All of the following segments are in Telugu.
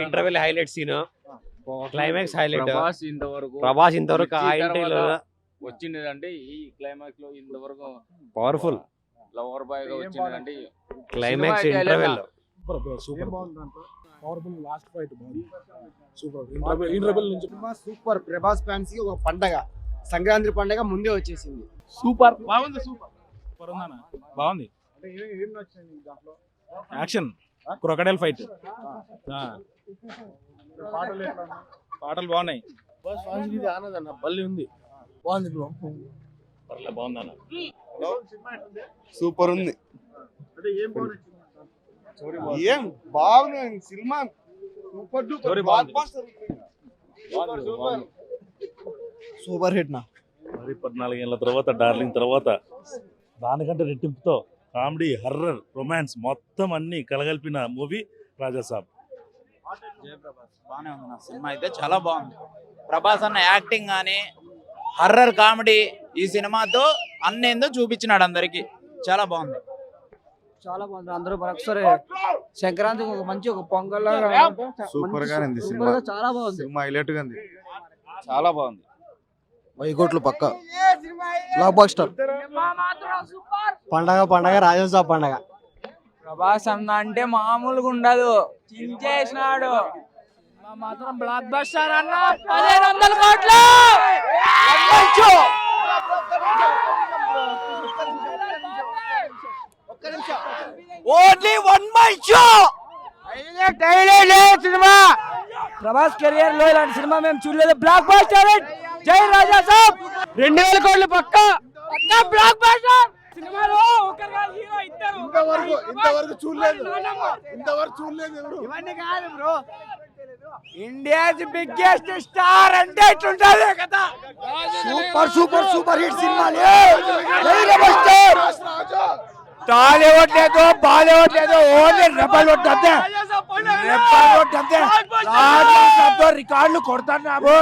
Interval highlight scene, climax highlight. Prabhas ఇంతవరకు ఆ ఇంటర్వ్యూలో వచ్చిందంటే ఈ క్లైమాక్స్ లో ఇంతవరకు పవర్ఫుల్ లవర్ బాయ్ గా వచ్చిందంటే climax interval. Super powerful last fight బాగుంది. సూపర్ ఇంటర్వెల్ నుంచి సూపర్. ప్రభాస్ ఫ్యాన్స్ కి ఒక పండగ, సంక్రాంతి పండగ ముందే వచ్చేసింది. సూపర్ బాగుంది. సూపర్ ఉందన్న, బాగుంది. యాక్షన్, క్రొకడైల్ ఫైట్, పాటలు బాగున్నాయి. బల్లి ఉంది, బాగుంది. బాగుందన్న, సూపర్ ఉంది. ఏం బాగుంది cinema, super duper super hit నా. మరి 14 ఏళ్ల తర్వాత డార్లింగ్ తర్వాత దానికంటే రెట్టింపుతో కామెడీ, హర్రర్, రొమాన్స్ మొత్తం అన్ని కలగలిపిన మూవీ రాజాసాబ్. బాగానే ఉంది నా సినిమా అయితే, చాలా బాగుంది. ప్రభాస్ అన్న యాక్టింగ్ కానీ హర్రర్ కామెడీ ఈ సినిమాతో అన్నేందో చూపించినాడు అందరికి. చాలా బాగుంది, చాలా బాగుంది. అందరూ ఒకసారి సంక్రాంతికి ఒక మంచి ఒక పొంగల్ సూపర్ గా ఉంది సినిమా. చాలా బాగుంది సినిమా హైలైట్ గా ఉంది, చాలా బాగుంది. 1000 కోట్లు పక్క బ్లాక్ బస్టర్. పండగ రాజాసాబ్ పండగ. ప్రభాస్ అన్న అంటే మామూలుగా ఉండదు, చించేసినాడు. మాత్రం బ్లాక్ బస్టర్ అన్న 1500 కోట్లు. Only 1 my show. Cinema Prabhas career లో ఇలాంటి సినిమా మేము చూడలేదు. బ్లాక్ బస్టర్ జై రాజాసాబ్. 2000 కోట్లు పక్క బ్లాక్ బస్టర్. సినిమాలో ఇంతవరకు చూడలేదు. ఇవన్నీ కాదు బ్రో, ఇండియాస్ బిగ్గెస్ట్ స్టార్ అంటే ఇట్లుంటది కదా. Super hit cinema. టాలీవుడ్ లేదు, బాలీవుడ్ లేదు, ఓన్లీ రెబల్ వుడ్ అంతే. రికార్డులు కొడుతున్నాము.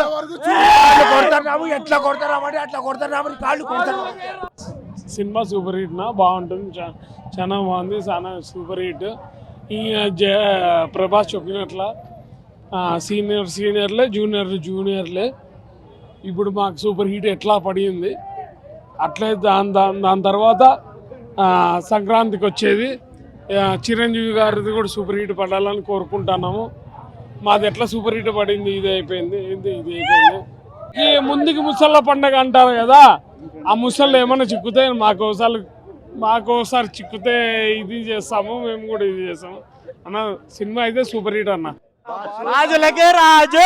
ఎట్లా కొడుతున్నాము అంటే అట్లా కొడుతున్నాము, రికార్డులు కొడుతున్నాము. సినిమా సూపర్ హిట్ నా, బాగుంటుంది. చాలా బాగుంది, చాలా సూపర్ హిట్. ఈ ప్రభాస్ చెప్పినట్ల సీనియర్లే జూనియర్లే ఇప్పుడు మాకు సూపర్ హిట్ ఎట్లా పడింది అట్లే దాని తర్వాత సంక్రాంతికి వచ్చేది చిరంజీవి గారిది కూడా సూపర్ హిట్ పడాలని కోరుకుంటున్నాము. మాది ఎట్లా సూపర్ హిట్ పడింది, ఇది అయిపోయింది. ఈ ముందుకి ముసళ్ళ పండగ అంటారు కదా, ఆ ముసళ్ళు ఏమన్నా చిక్కుతే మాకోసారి చిక్కుతే ఇది చేస్తాము, మేము కూడా ఇది చేస్తాము అన్న. సినిమా అయితే సూపర్ హిట్ అన్న. రాజులకే రాజు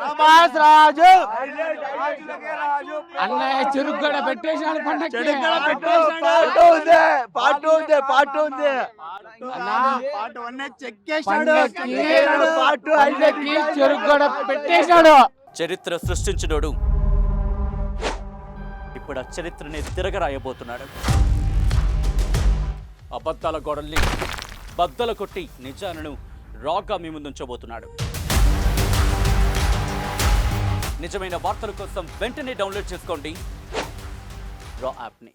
ప్రభాస్ రాజు. అన్నయ్య చెరుగ్గడ పెట్టేసాడు పండగ. పాటు ఉంది చెరుగ్గడ పెట్టేశాడు. చరిత్ర సృష్టించినోడు ఇప్పుడు ఆ చరిత్రని తిరగరాయబోతున్నాడు. అబద్ధాల గోడల్ని బద్దలు కొట్టి నిజాలను రాగా మీ ముందుంచబోతున్నాడు. నిజమైన వార్తల కోసం వెంటనే డౌన్లోడ్ చేసుకోండి రా యాప్ని.